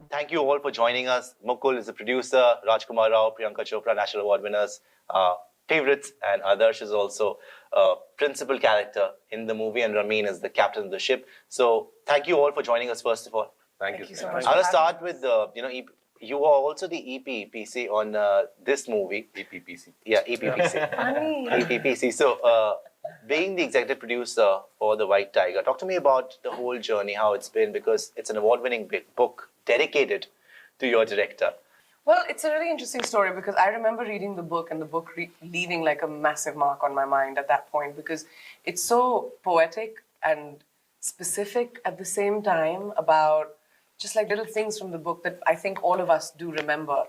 Thank you all for joining us. Mukul is the producer, Rajkumar Rao, Priyanka Chopra, National Award winners, favorites, and Adarsh is also a principal character in the movie, and Ramin is the captain of the ship. So thank you all for joining us, first of all. Thank you so much. I'll start with you are also the EPPC on this movie. EPPC. Yeah, EPPC. EPPC. So, being the executive producer for The White Tiger, talk to me about the whole journey, how it's been, because it's an award-winning book dedicated to your director. Well, it's a really interesting story because I remember reading the book and the book leaving like a massive mark on my mind at that point because it's so poetic and specific at the same time about just like little things from the book that I think all of us do remember.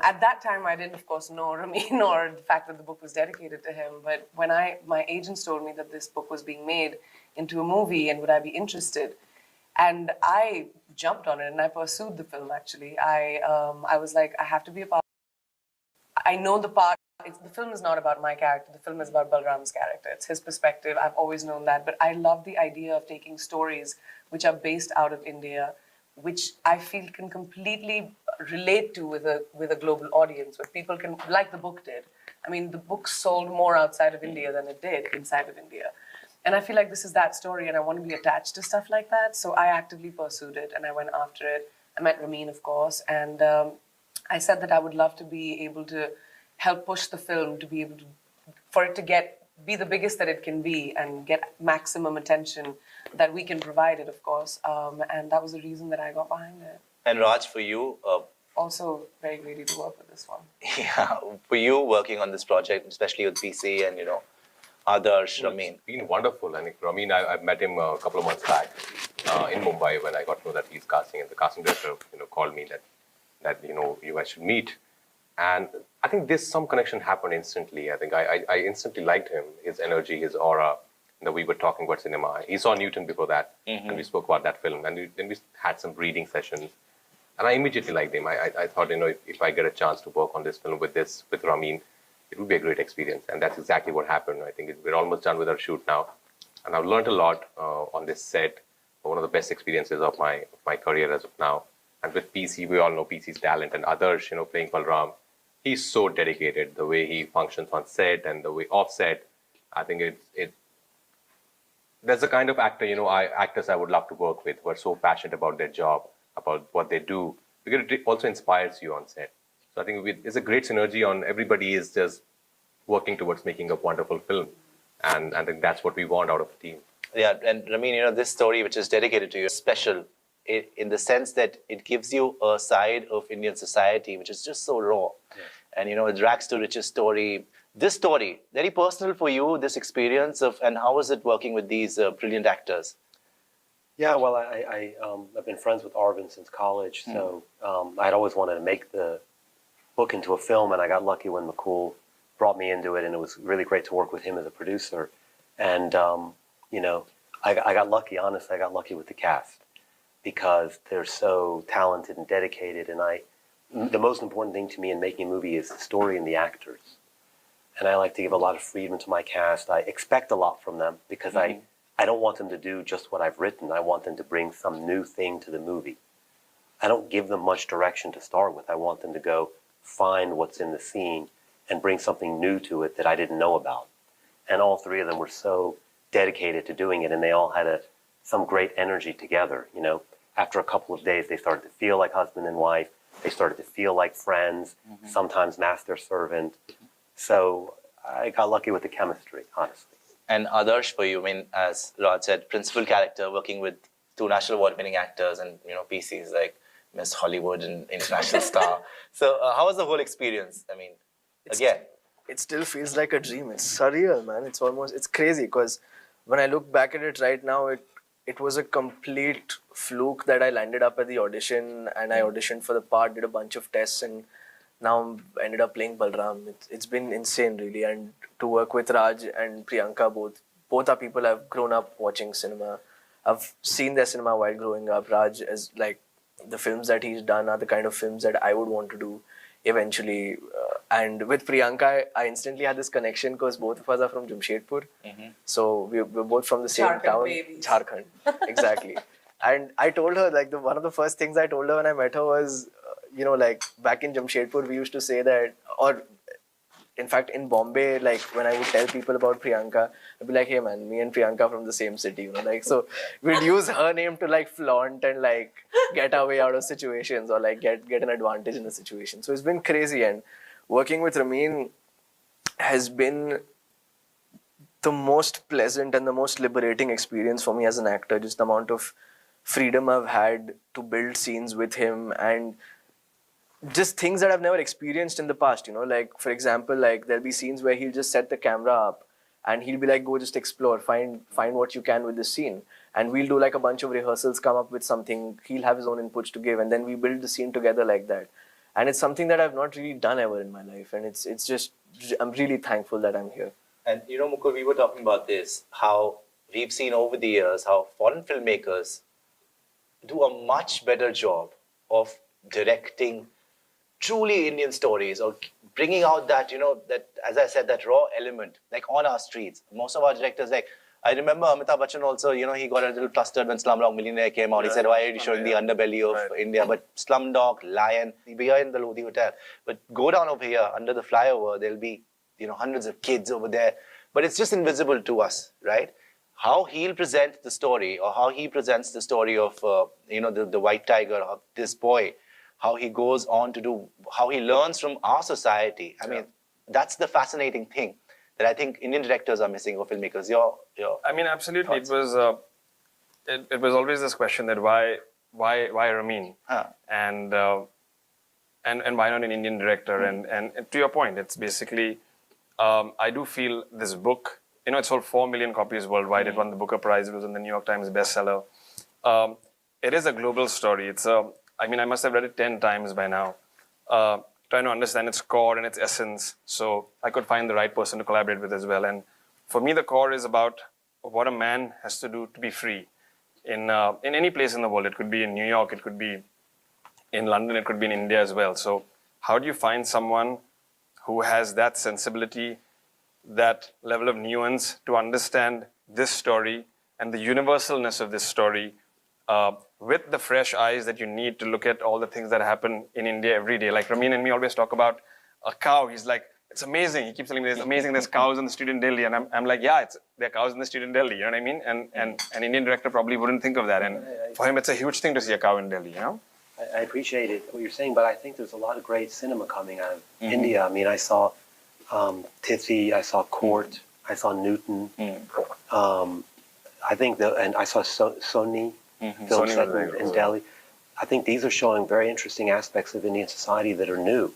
At that time, I didn't, of course, know Ramin or the fact that the book was dedicated to him. But when my agents told me that this book was being made into a movie and would I be interested, and I jumped on it and I pursued the film. Actually, I was like, I have to be a part. I know the part. The film is not about my character. The film is about Balram's character. It's his perspective. I've always known that. But I love the idea of taking stories which are based out of India, which I feel can completely relate to with a global audience, where people can, like the book did. I mean, the book sold more outside of India than it did inside of India. And I feel like this is that story, and I want to be attached to stuff like that. So I actively pursued it, and I went after it. I met Ramin, of course, and I said that I would love to be able to help push the film to be able to, for it to be the biggest that it can be and get maximum attention that we can provide it, of course. And that was the reason that I got behind it. And Raj, for you, also very greedy to work with this one. Yeah, for you working on this project, especially with PC and Adarsh, Ramin. It's been wonderful. And Ramin, I met him a couple of months back in Mumbai when I got to know that he's casting, and the casting director called me that you guys should meet. And I think some connection happened instantly. I think I instantly liked him, his energy, his aura. We were talking about cinema. He saw Newton before that, and we spoke about that film. And then we had some reading sessions. And I immediately liked him. I thought, if I get a chance to work on this film with Ramin, it would be a great experience. And that's exactly what happened. I think we're almost done with our shoot now. And I've learned a lot on this set. One of the best experiences of my career as of now. And with PC, we all know PC's talent. And Adarsh, playing Balram, he's so dedicated. The way he functions on set and the way off set, I think there's a kind of actor, actors I would love to work with who are so passionate about their job, about what they do, because it also inspires you on set. So I think it's a great synergy on everybody is just working towards making a wonderful film. And I think that's what we want out of the team. Yeah, and Ramin, this story, which is dedicated to you, is special in the sense that it gives you a side of Indian society which is just so raw. Yeah. And, it rags to riches story. This story, very personal for you, this experience and how was it working with these brilliant actors? Yeah, well, I've been friends with Arvind since college, so I'd always wanted to make the book into a film, and I got lucky when Mukul brought me into it, and it was really great to work with him as a producer. And, I got lucky, honestly, I got lucky with the cast because they're so talented and dedicated, and the most important thing to me in making a movie is the story and the actors. And I like to give a lot of freedom to my cast. I expect a lot from them because I don't want them to do just what I've written. I want them to bring some new thing to the movie. I don't give them much direction to start with. I want them to go find what's in the scene and bring something new to it that I didn't know about. And all three of them were so dedicated to doing it, and they all had some great energy together. After a couple of days, they started to feel like husband and wife. They started to feel like friends, sometimes master servant. So I got lucky with the chemistry, honestly. And Adarsh, for you, as Raj said, principal character, working with 2 National Award-winning actors and, PCs like Miss Hollywood and international star. So how was the whole experience? It still feels like a dream. It's surreal, man. It's crazy because when I look back at it right now, it was a complete fluke that I landed up at the audition and I auditioned for the part, did a bunch of tests, and now ended up playing Balram. It's been insane, really. And to work with Raj and Priyanka, both are people I've grown up watching cinema. I've seen their cinema while growing up. Raj, as like the films that he's done are the kind of films that I would want to do eventually. And with Priyanka, I instantly had this connection because both of us are from Jamshedpur. So we're both from the same Jharkhand town. babies. Jharkhand, exactly. And I told her, like, one of the first things I told her when I met her was, like back in Jamshedpur, we used to say that, or in fact, in Bombay, like when I would tell people about Priyanka, I'd be like, hey man, me and Priyanka from the same city, like, so we'd use her name to like flaunt and like get our way out of situations or like get an advantage in a situation. So it's been crazy, and working with Ramin has been the most pleasant and the most liberating experience for me as an actor. Just the amount of freedom I've had to build scenes with him, and just things that I've never experienced in the past, like for example, like there'll be scenes where he'll just set the camera up and he'll be like, go just explore, find what you can with this scene. And we'll do like a bunch of rehearsals, come up with something, he'll have his own inputs to give, and then we build the scene together like that. And it's something that I've not really done ever in my life. And it's just, I'm really thankful that I'm here. And Mukul, we were talking about this, how we've seen over the years how foreign filmmakers do a much better job of directing truly Indian stories or bringing out that, that, as I said, that raw element, like on our streets. Most of our directors, like, I remember Amitabh Bachchan also, he got a little flustered when Slumdog Millionaire came out. He said, why are you showing the underbelly of India? But Slumdog, Lion, we are in the Lodi Hotel. But go down over here, under the flyover, there'll be, hundreds of kids over there. But it's just invisible to us, right? How he'll present the story, or how he presents the story of, the white tiger, of this boy, how he goes on to do, how he learns from our society. I mean, that's the fascinating thing that I think Indian directors are missing, or filmmakers. I mean, absolutely. Thoughts? It was always this question that why Ramin, and why not an Indian director? And to your point, it's basically, I do feel this book, it sold 4 million copies worldwide. It won the Booker Prize. It was in the New York Times bestseller. It is a global story. I must have read it 10 times by now, trying to understand its core and its essence, so I could find the right person to collaborate with as well. And for me, the core is about what a man has to do to be free in any place in the world. It could be in New York, it could be in London, it could be in India as well. So how do you find someone who has that sensibility, that level of nuance to understand this story and the universalness of this story, with the fresh eyes that you need to look at all the things that happen in India every day. Like Ramin and me always talk about a cow. He's like, it's amazing. He keeps telling me it's amazing. There's cows in the street in Delhi. And I'm like, yeah, there are cows in the street in Delhi. You know what I mean? And an Indian director probably wouldn't think of that. And for him, it's a huge thing to see a cow in Delhi, I appreciate it, what you're saying, but I think there's a lot of great cinema coming out of India. I mean, I saw Tithi, I saw Court, I saw Newton. I think, and I saw Sony. Films set in Delhi. I think these are showing very interesting aspects of Indian society that are new.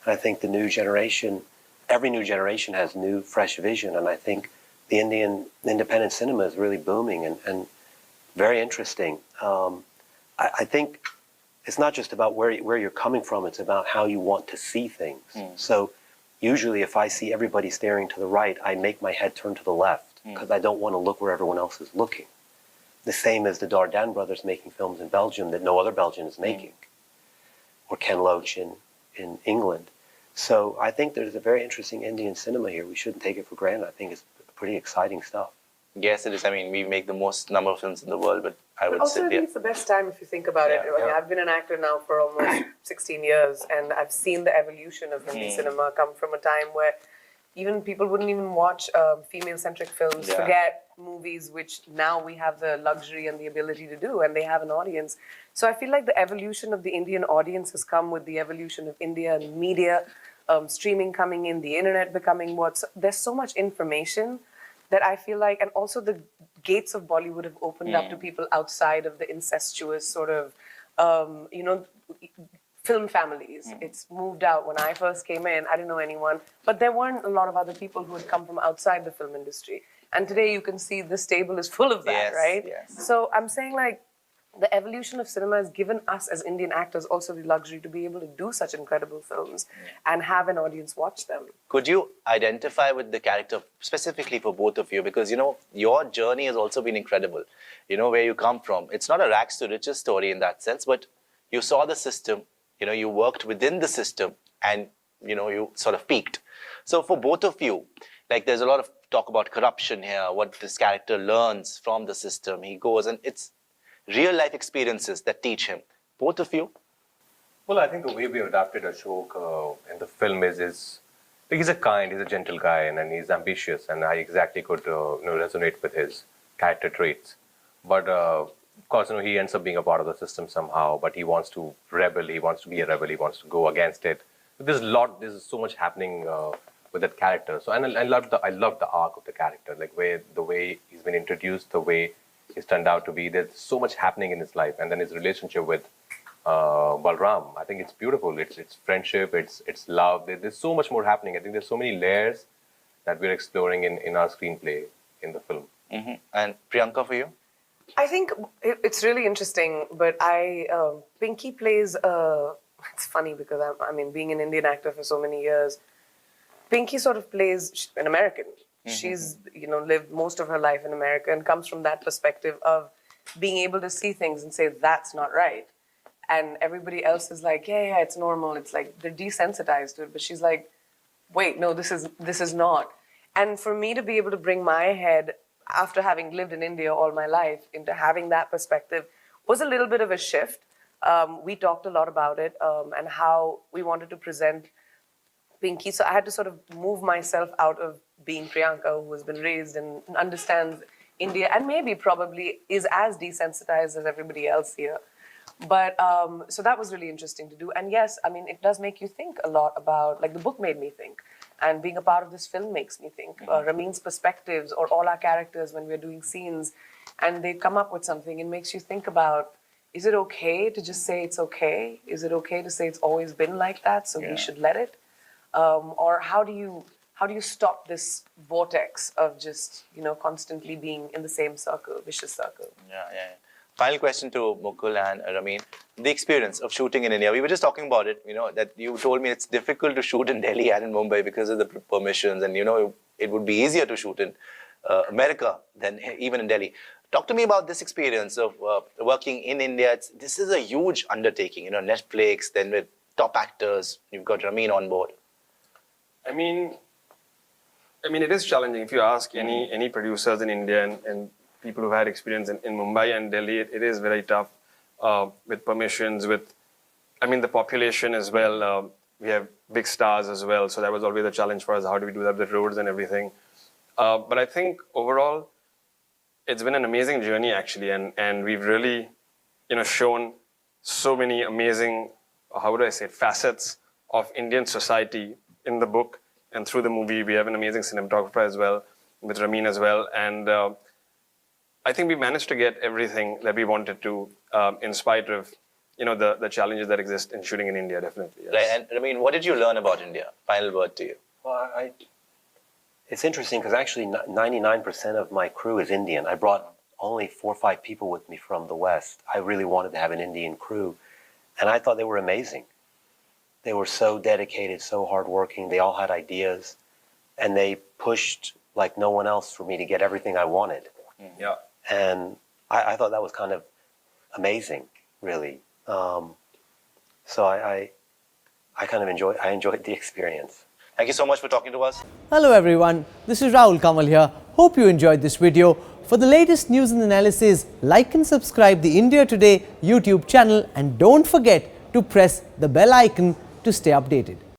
And I think the new generation, every new generation has new, fresh vision. And I think the Indian independent cinema is really booming and very interesting. I think it's not just about where you're coming from, it's about how you want to see things. So usually if I see everybody staring to the right, I make my head turn to the left because I don't want to look where everyone else is looking. The same as the Dardenne brothers making films in Belgium that no other Belgian is making, or Ken Loach in England. So I think there's a very interesting Indian cinema here. We shouldn't take it for granted. I think it's pretty exciting stuff. Yes, it is. I mean, we make the most number of films in the world, but I would Also, say, I think it's the best time if you think about it. I mean, I've been an actor now for almost 16 years, and I've seen the evolution of Hindi cinema come from a time where even people wouldn't even watch female-centric films, forget movies, which now we have the luxury and the ability to do, and they have an audience. So I feel like the evolution of the Indian audience has come with the evolution of India and media, streaming coming in, the internet becoming there's so much information that I feel like, and also the gates of Bollywood have opened up to people outside of the incestuous sort of, film families. It's moved out. When I first came in, I didn't know anyone, but there weren't a lot of other people who had come from outside the film industry. And today you can see this table is full of that, right? Yes. So I'm saying like the evolution of cinema has given us as Indian actors also the luxury to be able to do such incredible films and have an audience watch them. could you identify with the character specifically for both of you? Because, your journey has also been incredible. Where you come from. It's not a rags to riches story in that sense, but you saw the system, you worked within the system and, you sort of peaked. So for both of you, like there's a lot of talk about corruption here, what this character learns from the system. He goes and real life experiences that teach him? Both of you? Well, I think the way we adapted Ashok in the film is he's a gentle guy, and he's ambitious, and I exactly could resonate with his character traits. But of course, he ends up being a part of the system somehow. But he wants to rebel. He wants to be a rebel. He wants to go against it. There's so much happening with that character. So, and I love the arc of the character, like the way he's been introduced, the way he's turned out to be. There's so much happening in his life, and then his relationship with Balram. I think it's beautiful. It's friendship. It's love. There's so much more happening. I think there's so many layers that we're exploring in our screenplay in the film. Mm-hmm. And Priyanka, for you? I think it's really interesting, but Pinky plays it's funny because being an Indian actor for so many years, Pinky sort of plays an American. Mm-hmm. She's, lived most of her life in America and comes from that perspective of being able to see things and say, that's not right. And everybody else is like, yeah, it's normal. It's like they're desensitized to it. But she's like, wait, no, this is not. And for me to be able to bring my head, after having lived in India all my life, into having that perspective was a little bit of a shift. We talked a lot about it and how we wanted to present Pinky. So I had to sort of move myself out of being Priyanka, who has been raised and understands India and maybe probably is as desensitized as everybody else here. But so that was really interesting to do. And yes, it does make you think a lot about, like the book made me think. And being a part of this film makes me think. Ramin's perspectives or all our characters when we're doing scenes and they come up with something, it makes you think about, is it okay to just say it's okay? Is it okay to say it's always been like that, so we should let it? Or how do you stop this vortex of just, constantly being in the same circle, vicious circle? Yeah. Final question to Mukul and Ramin. The experience of shooting in India. We were just talking about it, that you told me it's difficult to shoot in Delhi and in Mumbai because of the permissions. And, it would be easier to shoot in America than even in Delhi. Talk to me about this experience of working in India. This is a huge undertaking, Netflix, then with top actors. You've got Ramin on board. It is challenging. If you ask any producers in India and people who've had experience in Mumbai and Delhi, it is very tough with permissions, with, the population as well. We have big stars as well, so that was always a challenge for us. How do we do that with the roads and everything? But I think overall, it's been an amazing journey actually, and we've really, shown so many amazing, facets of Indian society in the book and through the movie. We have an amazing cinematographer as well, with Ramin as well, and I think we managed to get everything that we wanted to, in spite of, the challenges that exist in shooting in India, definitely. Yes. Right, and Ramin, what did you learn about India? Final word to you. Well, it's interesting because actually 99% of my crew is Indian. I brought only 4 or 5 people with me from the West. I really wanted to have an Indian crew, and I thought they were amazing. They were so dedicated, so hardworking. They all had ideas, and they pushed like no one else for me to get everything I wanted. Yeah. And I thought that was kind of amazing, really. So I kind of enjoyed the experience. Thank you so much for talking to us. Hello everyone, this is Rahul Kamal here. Hope you enjoyed this video. For the latest news and analysis, like and subscribe the India Today YouTube channel and don't forget to press the bell icon to stay updated.